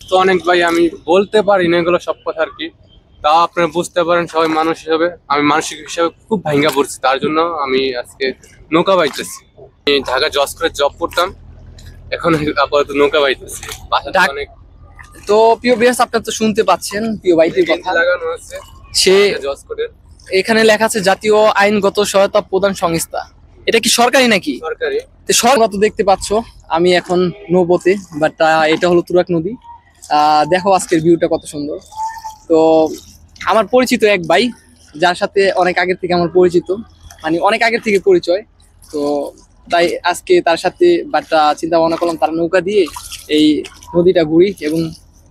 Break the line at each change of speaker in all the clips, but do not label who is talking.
তো অনেক ভাই আমি বলতে পারি না এগুলো সব কথা আর কি। তাও আপনারা বুঝতে পারেন সবাই মানুষ হিসেবে, আমি মানসিক হিসেবে খুব ভাঙ্গা পড়ছি, তার জন্য আমি আজকে নৌকা বাইতেছি। আমি ঢাকা জজ করে জব করতাম, এখন আপাতত নৌকা বাইতেছি। বাসাতে অনেক
তো প্রিয় ভিউয়ার্স, আপনারা তো শুনতে পাচ্ছেন প্রিয় ভাইটির কথা।
লাগানো আছে
সে
জজ করে,
এখানে লেখা আছে জাতীয় আইনগত সহায়তা প্রদান সংস্থা। এটা কি সরকারি নাকি?
সরকারি।
তো সরকার তো দেখতে পাচ্ছ আমি এখন নৌপথে, বাট এটা হলো তুরাগ নদী। দেখো আজকের ভিউটা কত সুন্দর। তো আমার পরিচিত এক ভাই, যার সাথে অনেক আগের থেকে আমার পরিচিত, মানে অনেক আগের থেকে পরিচয়। তো তাই আজকে তার সাথে চিন্তা ভাবনা করলাম তার নৌকা দিয়ে এই নদীটা ঘুরি এবং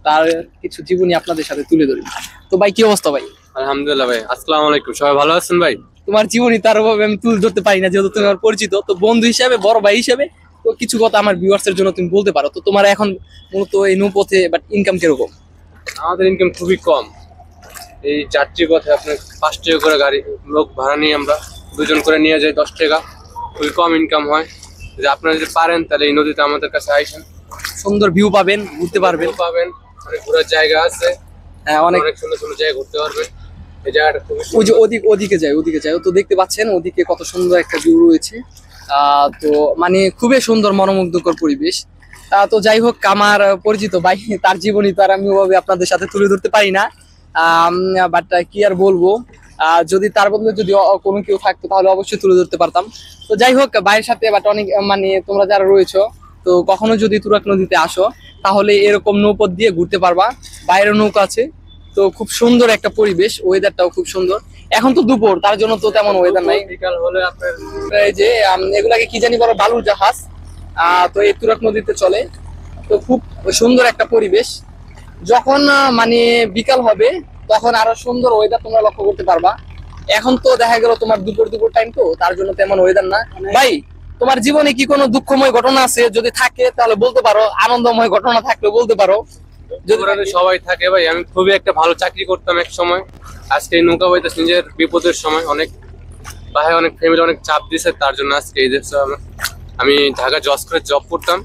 তার কিছু জীবনী আপনাদের সাথে তুলে ধরি। তো ভাই, কি অবস্থা ভাই?
আলহামদুলিল্লাহ ভাই, আসসালামু আলাইকুম। সবাই ভালো আছেন ভাই?
তোমার জীবনী তার ভাবে আমি তুলে ধরতে পারি না, যেহেতু তুমি আমার পরিচিত। তো বন্ধু হিসাবে, বড় ভাই হিসেবে, তো কিছু কথা আমার ভিউয়ার্স এর জন্য তুমি বলতে পারো। তো তোমার এখন মূলত এই নৌপথে বাট ইনকাম কিরকম?
আমাদের ইনকাম খুবই কম। এই যাত্রী পথে আপনার 5 টাকা করে গাড়ি লোক ভাড়া নিয়ে আমরা দুজন করে নিয়ে যাই, 10 টাকা। খুবই কম ইনকাম হয়। যে আপনারা যদি পারেন তাহলে এই নদীতে আমাদের কাছে আইসেন,
সুন্দর ভিউ পাবেন, ঘুরতে পারবেন।
অনেক ঘোরার জায়গা আছে।
হ্যাঁ, অনেক
সুন্দর সুন্দর জায়গা ঘুরতে পারবেন। এই জায়গাটা খুবই
ওই যে ওদিকে যায়। তো দেখতে পাচ্ছেন ওদিকে কত সুন্দর একটা ভিউ রয়েছে। তো মানে খুবই সুন্দর মনোমুগ্ধকর পরিবেশ। তো যাই হোক, আমার পরিচিত ভাই, তার জীবনী তো আর আমি ওভাবে আপনাদের সাথে তুলে ধরতে পারি না। বাট কি আর বলবো, যদি তার বদলে যদি কোনো কেউ থাকতো তাহলে অবশ্যই তুলে ধরতে পারতাম। তো যাই হোক, ভাইয়ের সাথে বাট অনেক মানে তোমরা যারা রয়েছো, তো কখনো যদি তুরাগ নদীতে আসো তাহলে এরকম নৌপথ দিয়ে ঘুরতে পারবা। বাইরে নৌকা আছে। তো খুব সুন্দর একটা পরিবেশ, ওয়েদারটাও খুব সুন্দর। এখন তো দুপুর, তার জন্য তো তেমন ওয়েদার নাই।
বিকাল হলে আপনার
এই যে এগুলাকে কি জানি বলো, বালুর জাহাজ। তো এই তুরাগ নদীতে চলে। তো খুব সুন্দর একটা পরিবেশ। যখন মানে বিকাল হবে তখন আরো সুন্দর ওয়েদার তোমরা লক্ষ্য করতে পারবা। এখন তো দেখা গেল তোমার দুপুর টাইম, তো তার জন্য তেমন ওয়েদার না। ভাই, তোমার জীবনে কি কোনো দুঃখময় ঘটনা আছে? যদি থাকে তাহলে বলতে পারো, আনন্দময় ঘটনা থাকলে বলতে পারো।
সবাই থাকে ভাই। আমি খুবই একটা ভালো চাকরি করতাম এক সময়। আজকে এই নৌকা বাইতেছি নিজের বিপদের সময়। অনেক ভাই, অনেক ফ্যামিলি অনেক চাপ দিছে, তার জন্য আজকে এই দেশে আমি ঢাকা জজ করে জব করতাম,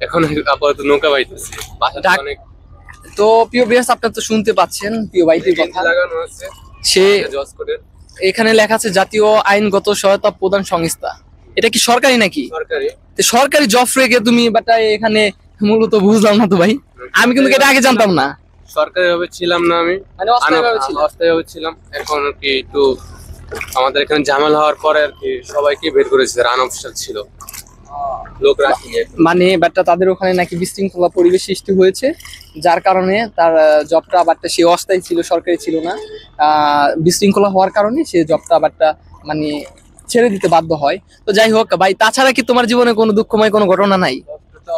এখন আপাতত নৌকা বাইতেছি। বাসাতে অনেক
তো প্রিয় ভিউয়ার্স, আপনারা তো শুনতে পাচ্ছেন প্রিয় ভাইটির কথা।
লাগানো আছে
সে
জজ করে,
এখানে লেখা আছে জাতীয় আইনগত সহায়তা প্রদান সংস্থা। এটা কি সরকারি নাকি?
সরকারি।
তো সরকারি জব রেখে তুমি এখানে মূলত বুঝলাম না তো ভাই। আমি কিন্তু এটা আগে জানতাম না।
সরকারি ভাবে ছিলাম না আমি,
মানে অস্থায়ীভাবে ছিল।
অস্থায়ীভাবে ছিলাম। এখন আর কি একটু আমাদের এখানে ঝামেলা হওয়ার পরে আর কি সবাইকে বের করেছে, আনঅফিসিয়াল ছিল, লোক রাখিনি।
মানে তাদের ওখানে নাকি বিশৃঙ্খলা পরিবেশ সৃষ্টি হয়েছে, যার কারণে তার জবটা সে অস্থায়ী ছিল, সরকারি ছিল না। বিশৃঙ্খলা হওয়ার কারণে সে জবটা মানে ছেড়ে দিতে বাধ্য হয়। তো যাই হোক ভাই, তাছাড়া কি তোমার জীবনে কোনো দুঃখময় কোনো ঘটনা নাই?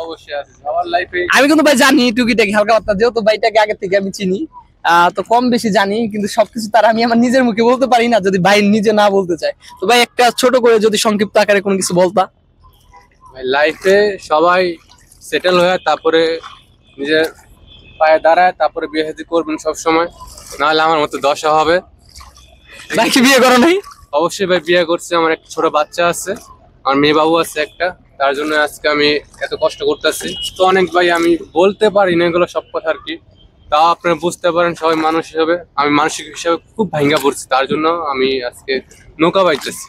অবশ্যই আছে আমার লাইফে।
আমি কিন্তু ভাই জানি টুকিটাকি হালকা পাতলা, যেহেতু ভাইটাকে আগে থেকে আমি চিনি। তো কম বেশি জানি, কিন্তু সবকিছু তার আমি আমার নিজের মুখে বলতে পারি না যদি ভাই নিজে না বলতে চায়। তো ভাই, একটা ছোট করে যদি সংক্ষিপ্ত আকারে কোনো কিছু বলতা।
লাইফে সবাই সেটেল হয়ে তারপরে নিজের পায়ে দাঁড়ায়, তারপরে বিয়ে শাদী করবেন সব সময়, নাহলে আমার মতো দশা হবে।
ভাই কি বিয়ে করো নাই?
অবশ্যই ভাই, বিয়ে করছে। আমার একটা ছোট বাচ্চা আছে, আমার মেয়ে বাবু আছে একটা, তার জন্য আজকে আমি এত কষ্ট করতেছি। তো অনেক ভাই আমি বলতে পারি না এগুলো সব কথা আর কি। তাও আপনারা বুঝতে পারেন সবাই মানুষ হিসেবে, আমি মানসিক হিসেবে খুব ভাঙ্গা পড়ছি, তার জন্য আমি আজকে নৌকা বাইতেছি।